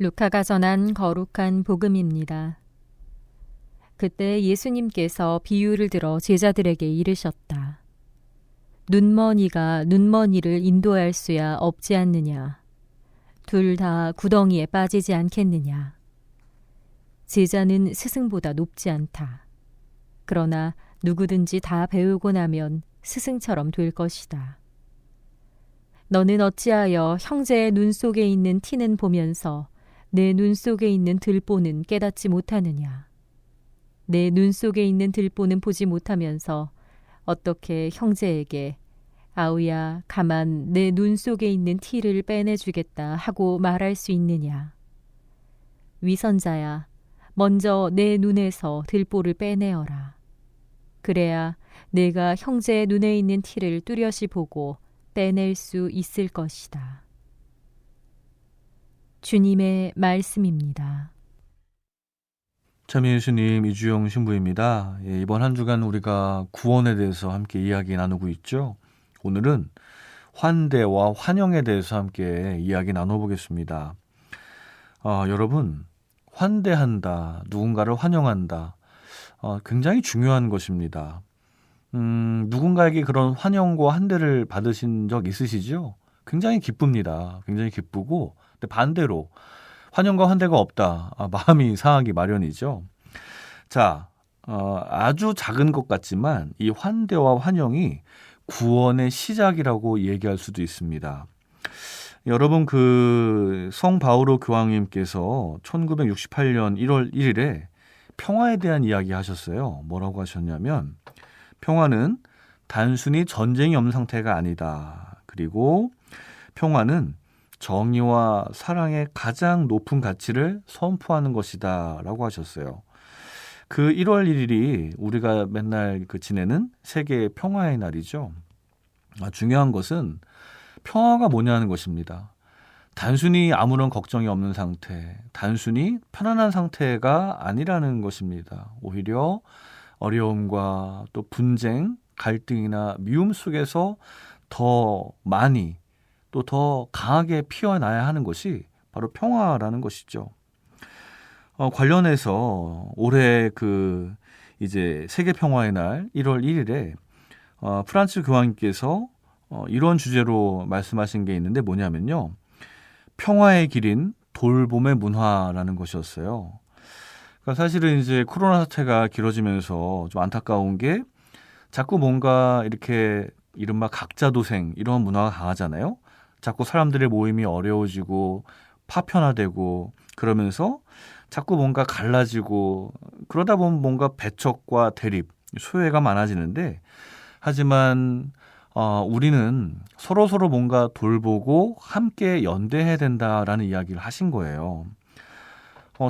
루카가 전한 거룩한 복음입니다. 그때 예수님께서 비유를 들어 제자들에게 이르셨다. 눈먼 이가 눈먼 이를 인도할 수야 없지 않느냐. 둘 다 구덩이에 빠지지 않겠느냐. 제자는 스승보다 높지 않다. 그러나 누구든지 다 배우고 나면 스승처럼 될 것이다. 너는 어찌하여 형제의 눈 속에 있는 티는 보면서 내 눈 속에 있는 들보는 깨닫지 못하느냐. 내 눈 속에 있는 들보는 보지 못하면서 어떻게 형제에게 아우야 가만 내 눈 속에 있는 티를 빼내주겠다 하고 말할 수 있느냐. 위선자야 먼저 내 눈에서 들보를 빼내어라. 그래야 내가 형제의 눈에 있는 티를 뚜렷이 보고 빼낼 수 있을 것이다. 주님의 말씀입니다. 참 예수님, 이주영 신부입니다. 이번 한 주간 우리가 구원에 대해서 함께 이야기 나누고 있죠. 오늘은 환대와 환영에 대해서 함께 이야기 나눠보겠습니다. 여러분, 환대한다, 누군가를 환영한다, 굉장히 중요한 것입니다. 누군가에게 그런 환영과 환대를 받으신 적 있으시죠? 굉장히 기쁩니다. 굉장히 기쁘고, 근데 반대로 환영과 환대가 없다. 마음이 상하기 마련이죠. 자, 아주 작은 것 같지만 이 환대와 환영이 구원의 시작이라고 얘기할 수도 있습니다. 여러분, 성 바오로 교황님께서 1968년 1월 1일에 평화에 대한 이야기 하셨어요. 뭐라고 하셨냐면, 평화는 단순히 전쟁이 없는 상태가 아니다. 그리고 평화는 정의와 사랑의 가장 높은 가치를 선포하는 것이다 라고 하셨어요. 그 1월 1일이 우리가 맨날 지내는 세계 평화의 날이죠. 중요한 것은 평화가 뭐냐는 것입니다. 단순히 아무런 걱정이 없는 상태, 단순히 편안한 상태가 아니라는 것입니다. 오히려 어려움과 또 분쟁, 갈등이나 미움 속에서 더 많이 또 더 강하게 피어나야 하는 것이 바로 평화라는 것이죠. 관련해서 올해 이제 세계 평화의 날 1월 1일에 프란츠 교황님께서 이런 주제로 말씀하신 게 있는데 뭐냐면요. 평화의 길인 돌봄의 문화라는 것이었어요. 그러니까 사실은 이제 코로나 사태가 길어지면서 좀 안타까운 게 자꾸 뭔가 이렇게 이른바 각자 도생 이런 문화가 강하잖아요. 자꾸 사람들의 모임이 어려워지고 파편화되고 그러면서 자꾸 뭔가 갈라지고 그러다 보면 뭔가 배척과 대립, 소외가 많아지는데 하지만 우리는 서로 뭔가 돌보고 함께 연대해야 된다라는 이야기를 하신 거예요.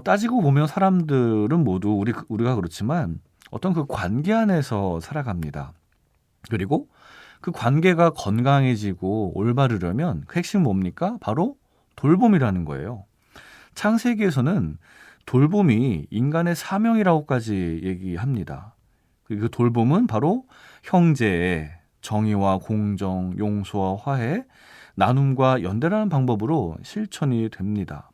따지고 보면 사람들은 모두 우리가 그렇지만 어떤 그 관계 안에서 살아갑니다. 그리고 그 관계가 건강해지고 올바르려면 그 핵심 뭡니까? 바로 돌봄이라는 거예요. 창세기에서는 돌봄이 인간의 사명이라고까지 얘기합니다. 그 돌봄은 바로 형제의 정의와 공정, 용서와 화해, 나눔과 연대라는 방법으로 실천이 됩니다.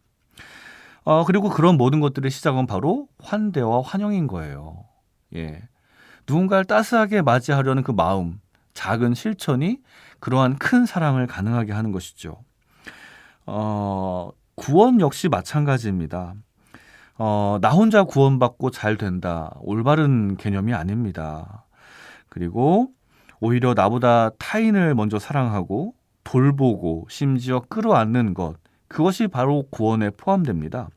그리고 그런 모든 것들의 시작은 바로 환대와 환영인 거예요. 누군가를 따스하게 맞이하려는 그 마음, 작은 실천이 그러한 큰 사랑을 가능하게 하는 것이죠. 구원 역시 마찬가지입니다. 나 혼자 구원받고 잘 된다. 올바른 개념이 아닙니다. 그리고 오히려 나보다 타인을 먼저 사랑하고 돌보고 심지어 끌어안는 것, 그것이 바로 구원에 포함됩니다.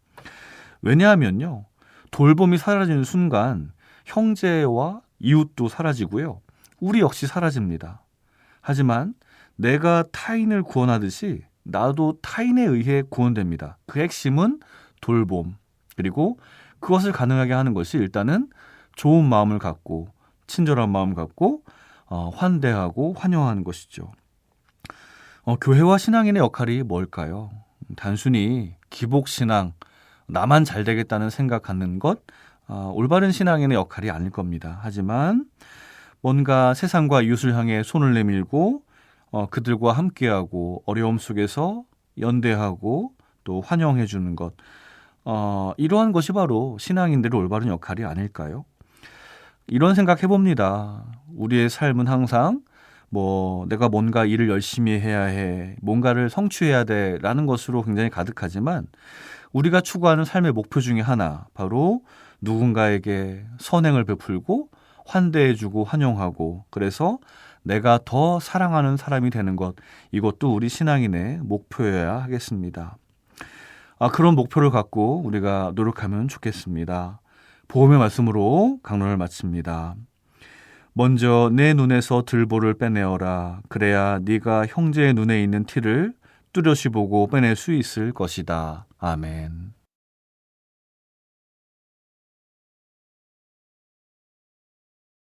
왜냐하면요. 돌봄이 사라지는 순간 형제와 이웃도 사라지고요. 우리 역시 사라집니다. 하지만 내가 타인을 구원하듯이 나도 타인에 의해 구원됩니다. 그 핵심은 돌봄. 그리고 그것을 가능하게 하는 것이 일단은 좋은 마음을 갖고 친절한 마음 갖고 환대하고 환영하는 것이죠. 교회와 신앙인의 역할이 뭘까요? 단순히 기복신앙, 나만 잘 되겠다는 생각 갖는 것, 올바른 신앙인의 역할이 아닐 겁니다. 하지만 뭔가 세상과 이웃을 향해 손을 내밀고 그들과 함께하고 어려움 속에서 연대하고 또 환영해 주는 것, 이러한 것이 바로 신앙인들의 올바른 역할이 아닐까요? 이런 생각 해봅니다. 우리의 삶은 항상 내가 뭔가 일을 열심히 해야 해, 뭔가를 성취해야 돼라는 것으로 굉장히 가득하지만 우리가 추구하는 삶의 목표 중에 하나, 바로 누군가에게 선행을 베풀고 환대해주고 환영하고, 그래서 내가 더 사랑하는 사람이 되는 것, 이것도 우리 신앙인의 목표여야 하겠습니다. 그런 목표를 갖고 우리가 노력하면 좋겠습니다. 복음의 말씀으로 강론을 마칩니다. 먼저 내 눈에서 들보를 빼내어라. 그래야 네가 형제의 눈에 있는 티를 뚜렷이 보고 빼낼 수 있을 것이다. 아멘.